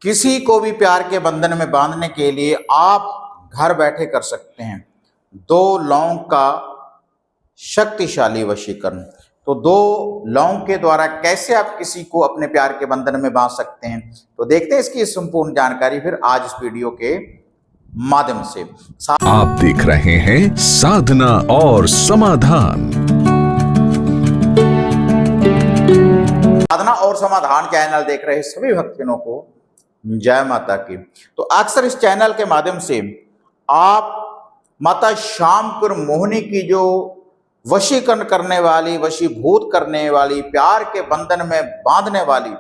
किसी को भी प्यार के बंधन में बांधने के लिए आप घर बैठे कर सकते हैं 2 लौंग का शक्तिशाली वशीकरण। तो 2 लौंग के द्वारा कैसे आप किसी को अपने प्यार के बंधन में बांध सकते हैं, तो देखते हैं इसकी संपूर्ण जानकारी फिर आज इस वीडियो के माध्यम से। आप देख रहे हैं साधना और समाधान। साधना और समाधान चैनल देख रहे सभी भक्तजनों को जय माता की। तो अक्सर इस चैनल के माध्यम से आप माता श्यामपुर मोहिनी की जो वशीकरण करने वाली, वशीभूत करने वाली, प्यार के बंधन में बांधने वाली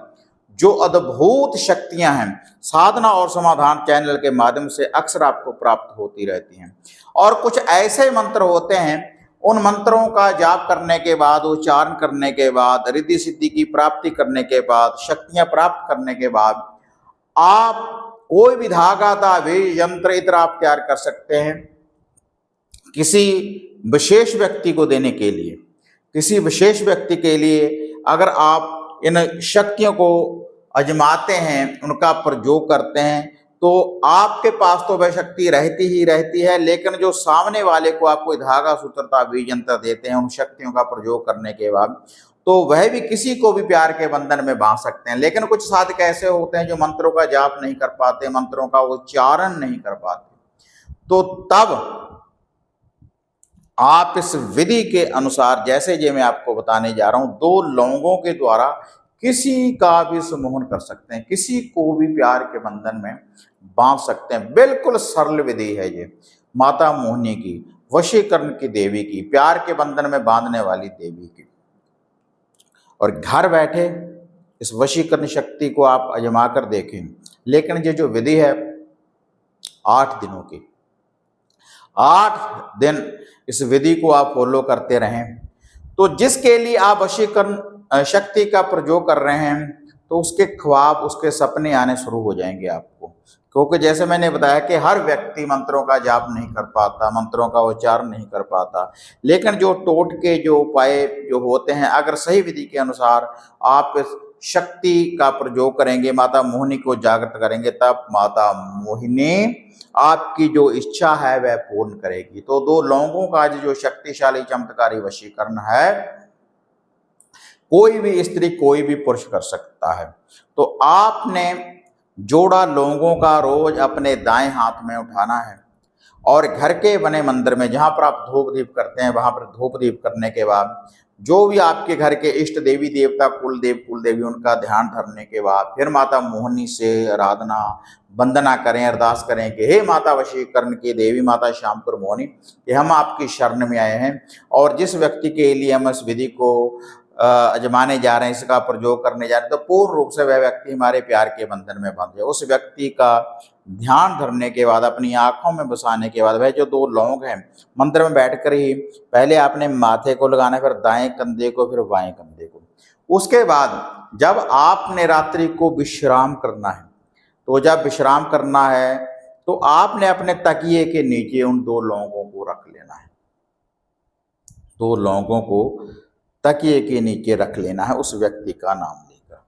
जो अद्भुत शक्तियां हैं, साधना और समाधान चैनल के माध्यम से अक्सर आपको प्राप्त होती रहती हैं। और कुछ ऐसे मंत्र होते हैं, उन मंत्रों का जाप करने के बाद, उच्चारण करने के बाद, रिद्धि सिद्धि की प्राप्ति करने के बाद, शक्तियां प्राप्त करने के बाद आप कोई भी धागा, ताबीज, यंत्र, इत्र आप तैयार कर सकते हैं किसी विशेष व्यक्ति को देने के लिए। किसी विशेष व्यक्ति के लिए अगर आप इन शक्तियों को आजमाते हैं, उनका प्रयोग करते हैं, तो आपके पास तो वह शक्ति रहती ही रहती है, लेकिन जो सामने वाले को आप कोई धागा, सूत्र, ताबीज, यंत्र देते हैं उन शक्तियों का प्रयोग करने के बाद, तो वह भी किसी को भी प्यार के बंधन में बांध सकते हैं। लेकिन कुछ साधक ऐसे होते हैं जो मंत्रों का जाप नहीं कर पाते, मंत्रों का उच्चारण नहीं कर पाते, तो तब आप इस विधि के अनुसार, जैसे जे मैं आपको बताने जा रहा हूं, 2 लौंगों के द्वारा किसी का भी सम्मोहन कर सकते हैं, किसी को भी प्यार के बंधन में बांध सकते हैं। बिल्कुल सरल विधि है ये, माता मोहिनी की, वशीकरण की देवी की, प्यार के बंधन में बांधने वाली देवी की। और घर बैठे इस वशीकरण शक्ति को आप आजमा कर देखें। लेकिन ये जो विधि है 8 दिनों की, 8 दिन इस विधि को आप फॉलो करते रहें, तो जिसके लिए आप वशीकरण शक्ति का प्रयोग कर रहे हैं, तो उसके ख्वाब, उसके सपने आने शुरू हो जाएंगे आपको। क्योंकि जैसे मैंने बताया कि हर व्यक्ति मंत्रों का जाप नहीं कर पाता, मंत्रों का उच्चारण नहीं कर पाता, लेकिन जो टोटके, जो उपाय जो होते हैं, अगर सही विधि के अनुसार आप इस शक्ति का प्रयोग करेंगे, माता मोहिनी को जागृत करेंगे, तब माता मोहिनी आपकी जो इच्छा है वह पूर्ण करेगी। तो 2 लौंगों का जो शक्तिशाली चमत्कारी वशीकरण है, कोई भी स्त्री, कोई भी पुरुष कर सकता है। तो आपने जोड़ा लौंगों का रोज अपने दाएं हाथ में उठाना है और घर के बने मंदिर में, जहां पर आप धूप दीप करते हैं, वहां पर धूप दीप करने के बाद जो भी आपके घर के इष्ट देवी देवता, कुलदेवी, उनका ध्यान धरने के बाद फिर माता मोहिनी से आराधना, वंदना करें, अरदास करें कि हे माता वशीकरण की देवी, माता श्यामपुर मोहिनी, कि हम आपकी शरण में आए हैं और जिस व्यक्ति के लिए हम इस विधि को आजमाने जा रहे हैं, इसका प्रयोग करने जा रहे हैं, तो पूर्ण रूप से वह व्यक्ति हमारे प्यार के बंधन में बंध जाए। उस व्यक्ति का ध्यान धरने के बाद, अपनी आंखों में बसाने के बाद, वह जो 2 लौंग हैं, मंदिर में बैठकर ही पहले आपने माथे को लगाना है, फिर दाएं कंधे को, फिर बाएं कंधे को। उसके बाद जब आपने रात्रि को विश्राम करना है, तो जब विश्राम करना है तो आपने अपने तकिए के नीचे उन 2 लौंगों को रख लेना है। 2 लौंगों को तकिए के नीचे रख लेना है, उस व्यक्ति का नाम लेकर।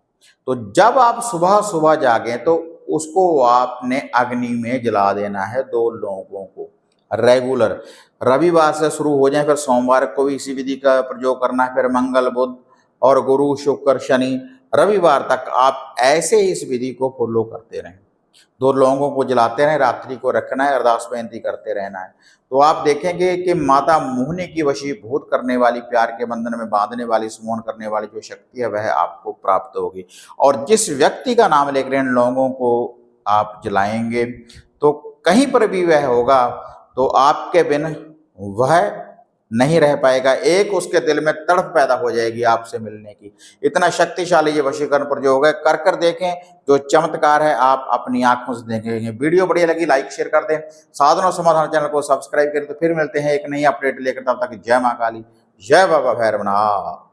तो जब आप सुबह सुबह जागें तो उसको आपने अग्नि में जला देना है, 2 लौंगों को। रेगुलर रविवार से शुरू हो जाए, फिर सोमवार को भी इसी विधि का प्रयोग करना है, फिर मंगल, बुध और गुरु, शुक्र, शनि, रविवार तक आप ऐसे ही इस विधि को फॉलो करते रहें। 2 लौंगों को जलाते रहें, रात्रि को रखना है, अरदास बेनती करते रहना है। तो आप देखेंगे कि माता मोहिनी की वशीभूत करने वाली, प्यार के बंधन में बांधने वाली, सम्मोहन करने वाली जो शक्ति है वह आपको प्राप्त होगी। और जिस व्यक्ति का नाम लेकर इन लौंगों को आप जलाएंगे, तो कहीं पर भी वह होगा तो आपके बिन वह नहीं रह पाएगा। एक उसके दिल में तड़प पैदा हो जाएगी आपसे मिलने की। इतना शक्तिशाली ये वशीकरण प्रयोग है, कर देखें, जो चमत्कार है आप अपनी आंखों से देखेंगे। वीडियो बढ़िया लगी लाइक शेयर कर दें, साधना और समाधान चैनल को सब्सक्राइब करें। तो फिर मिलते हैं एक नई अपडेट लेकर, तब तक जय मां काली, जय बाबा भैरवनाथ।